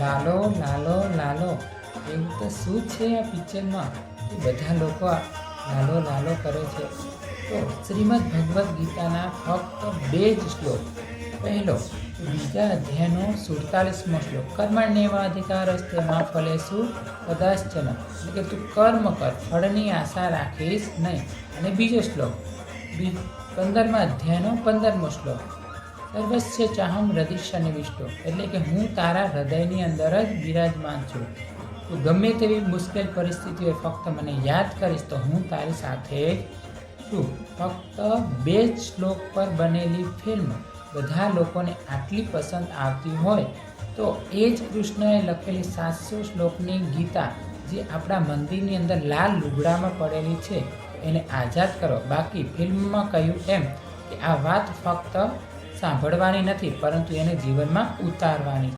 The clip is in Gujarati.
લાલો લાલો લાલો, એવું તો શું છે આ પિક્ચરમાં કે બધા લોકો આ લાલો લાલો કરે છે? તો શ્રીમદ ભગવદ્ ગીતાના ફક્ત 2 જ શ્લોક, પહેલો બીજા અધ્યાયનો 47મો શ્લોક, કર્મણ્યેવાધિકારસ્તે મા ફલેષુ કદાચન, એટલે કે તું કર્મ કર, ફળની આશા રાખીશ નહીં. અને બીજો શ્લોક 15મા અધ્યાયનો 15મો શ્લોક, સર્વસ્ય ચાહમ હૃદય સન્નિવિષ્ટો, એટલે કે હું તારા હૃદયની અંદર જ બિરાજમાન છું. તું ગમે તેવી મુશ્કેલ પરિસ્થિતિ હોય, ફક્ત મને યાદ કરીશ તો હું તારી સાથે જ છું. ફક્ત 2 જ શ્લોક પર બનેલી ફિલ્મ બધા લોકોને આટલી પસંદ આવતી હોય તો એ જ કૃષ્ણએ લખેલી 700 શ્લોકની ગીતા, જે આપણા મંદિરની અંદર લાલ લુગડામાં પડેલી છે, એને આઝાદ કરો. બાકી ફિલ્મમાં કહ્યું એમ કે આ વાત ફક્ત સાંભળવાની નથી, પરંતુ એને જીવનમાં ઉતારવાની.